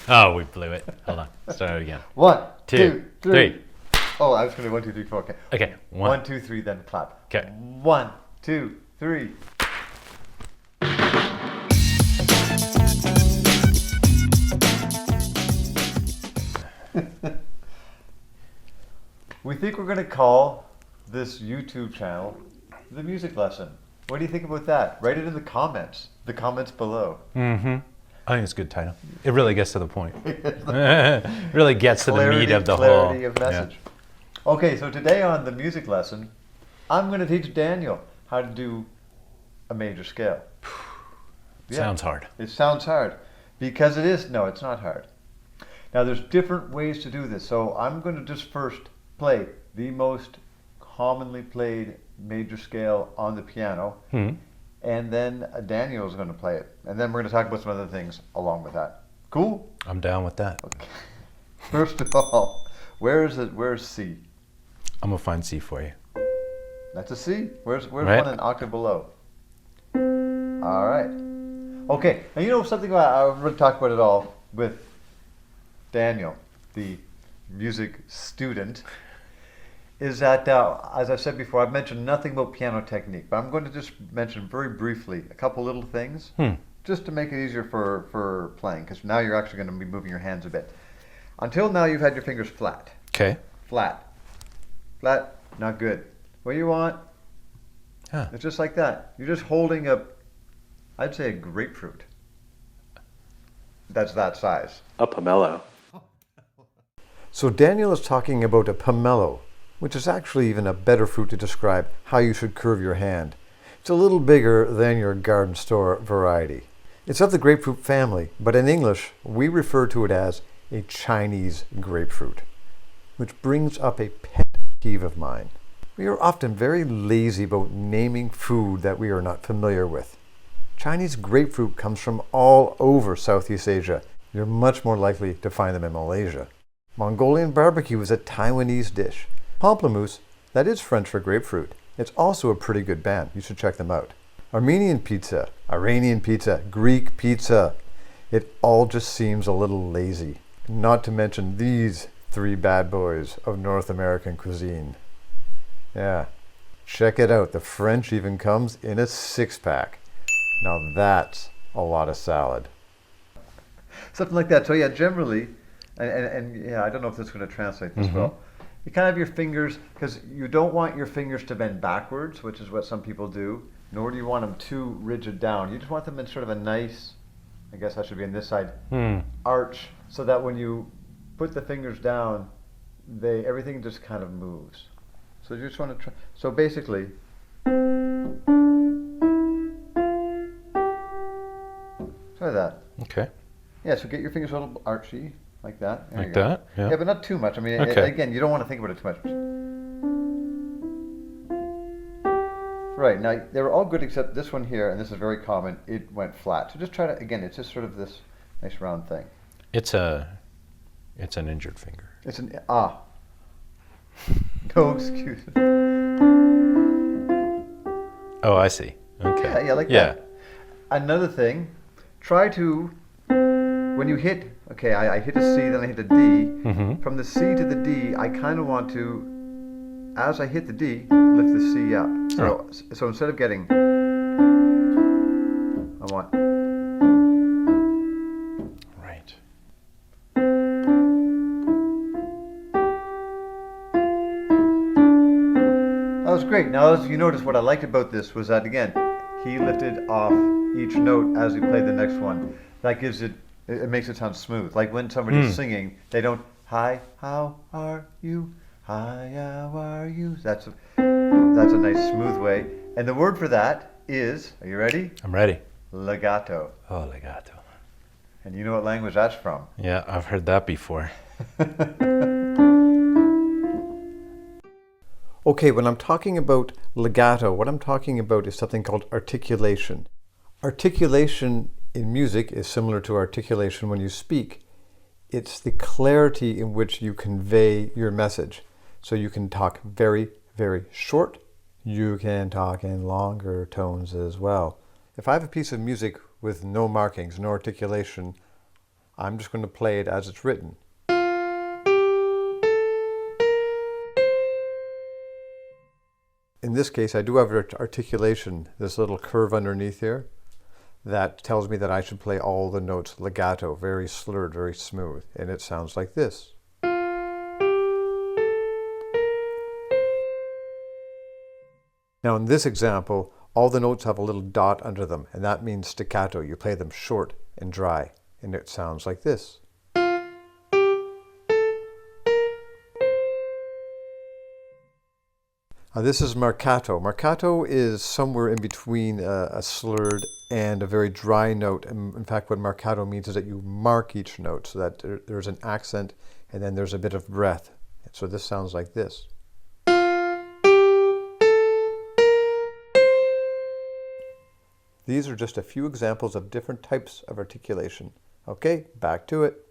Oh, we blew it. Hold on. Start again. 1, 2, 2, 3. 3. Oh, I was going to 1, 2, 3, 4. Okay. Okay. 1, 2, 3, then clap. Okay. 1, 2, 3. We think we're going to call this YouTube channel The Music Lesson. What do you think about that? Write it in the comments below. Mm-hmm. I think it's a good title. It really gets to the point. Really gets to the meat of the whole. Clarity of message. Yeah. Okay, so today on The Music Lesson, I'm going to teach Daniel how to do a major scale. Sounds hard. It sounds hard because it is. No, it's not hard. Now, there's different ways to do this. So I'm going to just first play the most commonly played major scale on the piano. And then Daniel is going to play it. And then we're going to talk about some other things along with that. Cool? I'm down with that. Okay. First of all, where's C? I'm going to find C for you. That's a C. Where's Right. one an octave below? All right. Okay. Now, you know something I want to talk about it all with Daniel, the music student, is that, as I said before, I've mentioned nothing about piano technique, but I'm going to just mention very briefly a couple little things just to make it easier for playing, because now you're actually going to be moving your hands a bit. Until now, you've had your fingers flat. Okay. Flat. Flat, not good. What you want, it's just like that. You're just holding I'd say a grapefruit. That's that size. A pomelo. So Daniel is talking about a pomelo, which is actually even a better fruit to describe how you should curve your hand. It's a little bigger than your garden store variety. It's of the grapefruit family, but in English, we refer to it as a Chinese grapefruit, which brings up a pet peeve of mine. We are often very lazy about naming food that we are not familiar with. Chinese grapefruit comes from all over Southeast Asia. You're much more likely to find them in Malaysia. Mongolian barbecue is a Taiwanese dish. Pamplemousse, that is French for grapefruit. It's also a pretty good band. You should check them out. Armenian pizza, Iranian pizza, Greek pizza. It all just seems a little lazy. Not to mention these three bad boys of North American cuisine. Yeah, check it out. The French even comes in a 6-pack. Now that's a lot of salad. Something like that. So yeah, generally, and yeah, I don't know if this is going to translate this well. You kind of have your fingers, because you don't want your fingers to bend backwards, which is what some people do, nor do you want them too rigid down. You just want them in sort of a nice, I guess I should be on this side, arch, so that when you put the fingers down, everything just kind of moves. So you just want to try. So basically, try that. Okay. Yeah, so get your fingers a little archy, like that. There Like you go. that? Yeah. Yeah, but not too much. I mean, Okay. again, you don't want to think about it too much. Right, now, they were all good except this one here, and this is very common, it went flat. So just try to, again, it's just sort of this nice round thing. It's an injured finger. It's an, no excuse. Oh, I see. Okay. Yeah, like that. Another thing, try to, when you hit, okay, I hit a C, then I hit a D. From the C to the D, I kind of want to, as I hit the D, lift the C up. So instead of getting, I want. Right. That was great. Now, as you notice, what I liked about this was that, again, he lifted off each note as he played the next one. That gives it makes it sound smooth. Like when somebody's singing, they don't, hi, how are you? Hi, how are you? That's a nice smooth way. And the word for that is, are you ready? I'm ready. Legato. Oh, legato. And you know what language that's from? Yeah, I've heard that before. Okay, when I'm talking about legato, what I'm talking about is something called articulation. Articulation in music is similar to articulation when you speak. It's the clarity in which you convey your message. So you can talk very, very short. You can talk in longer tones as well. If I have a piece of music with no markings, no articulation, I'm just going to play it as it's written. In this case, I do have articulation, this little curve underneath here, that tells me that I should play all the notes legato, very slurred, very smooth. And it sounds like this. Now in this example, all the notes have a little dot under them, and that means staccato. You play them short and dry, and it sounds like this. Now this is marcato. Marcato is somewhere in between a slurred and a very dry note. And in fact, what marcato means is that you mark each note so that there's an accent and then there's a bit of breath. So this sounds like this. These are just a few examples of different types of articulation. Okay, back to it.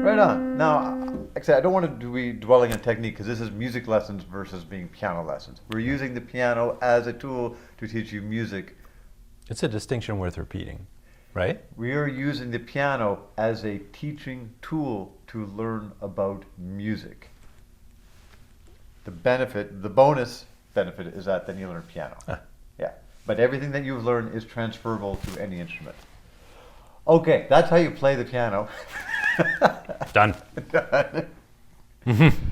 Right on. Now, like I said, I don't want to be dwelling on technique because this is music lessons versus being piano lessons. We're using the piano as a tool to teach you music. It's a distinction worth repeating, right? We are using the piano as a teaching tool to learn about music. The bonus benefit is that then you learn piano. Yeah. But everything that you've learned is transferable to any instrument. Okay, that's how you play the piano. Done.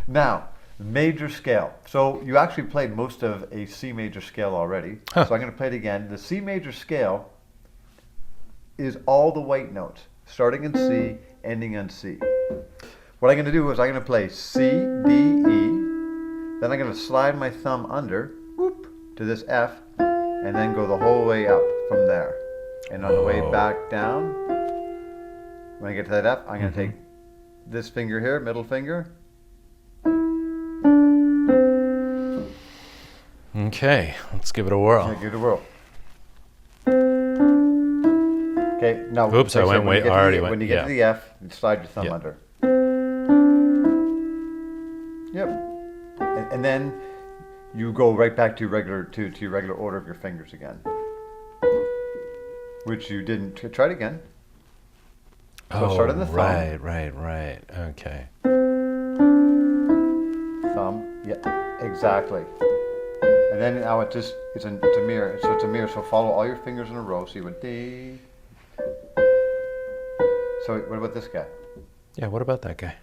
Now, major scale. So you actually played most of a C major scale already. Huh. So I'm going to play it again. The C major scale is all the white notes, starting in C, ending on C. What I'm going to do is I'm going to play C, D, E. Then I'm going to slide my thumb under, whoop, to this F, and then go the whole way up from there. And on the way back down, when I get to that F, I'm going to take this finger here, middle finger. Okay, let's give it a whirl. Yeah, give it a whirl. Okay, now. Oops, I went way, already went. When you get to the F, you slide your thumb under. Yep. And then you go right back to your regular order of your fingers again, which you didn't. Try it again. So start on the thumb. Right. Okay. Thumb. Yeah, exactly. And then now it's a mirror. So it's a mirror. So follow all your fingers in a row. So you went D. So what about this guy? Yeah, what about that guy?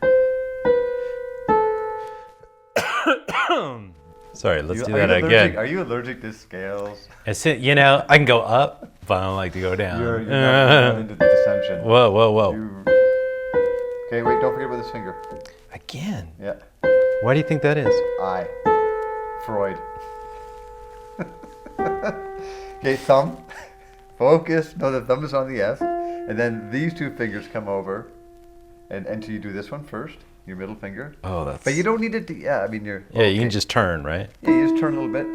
Sorry, let's do that again. Are you allergic to scales? You know, I can go up, but I don't like to go down. You're not into the dissension. Whoa. Okay, wait, don't forget about this finger. Again? Yeah. Why do you think that is? Freud. Okay, thumb. Focus. No, the thumb is on the S. And then these two fingers come over. And until you do this one first, your middle finger. Oh, that's... But you don't need it to, yeah, I mean, you're... Yeah, okay. You can just turn, right? Yeah, you just turn a little bit.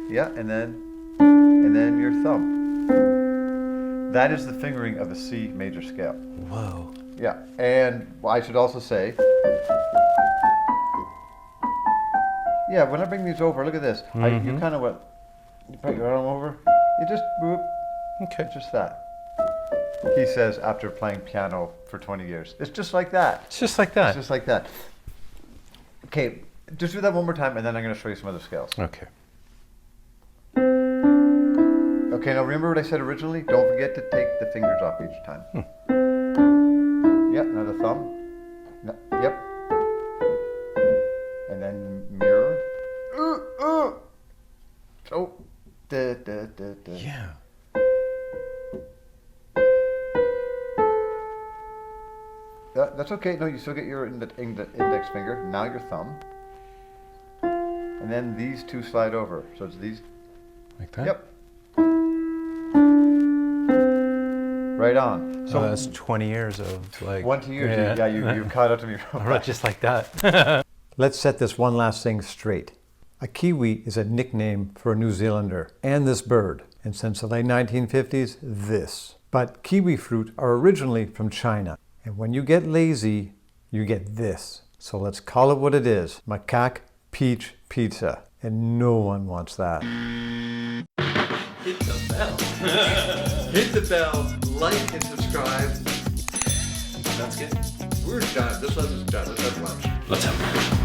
Yeah, and then your thumb. That is the fingering of the C major scale. Whoa. Yeah, and I should also say, yeah, when I bring these over, look at this. You kind of you put your arm over, you just boop. Okay. Just that. He says after playing piano for 20 years. It's just like that. It's just like that. It's just like that. Okay, just do that one more time and then I'm going to show you some other scales. Okay. Okay, now remember what I said originally? Don't forget to take the fingers off each time. Yep, now the thumb. No, yep. And then mirror. So, Yeah. That's okay. No, you still get your index finger. Now your thumb. And then these two slide over. So it's these. Like that? Yep. Right on. So that's 20 years of like... 20 years. Yeah, you've caught up to me. Right, just like that. Let's set this one last thing straight. A kiwi is a nickname for a New Zealander and this bird. And since the late 1950s, this. But kiwi fruit are originally from China. And when you get lazy, you get this. So let's call it what it is. Macaque peach pizza. And no one wants that. Hit the bell. Hit the bell, like and subscribe. Sounds good. We're done. This lesson's done. Let's have lunch. Let's have lunch.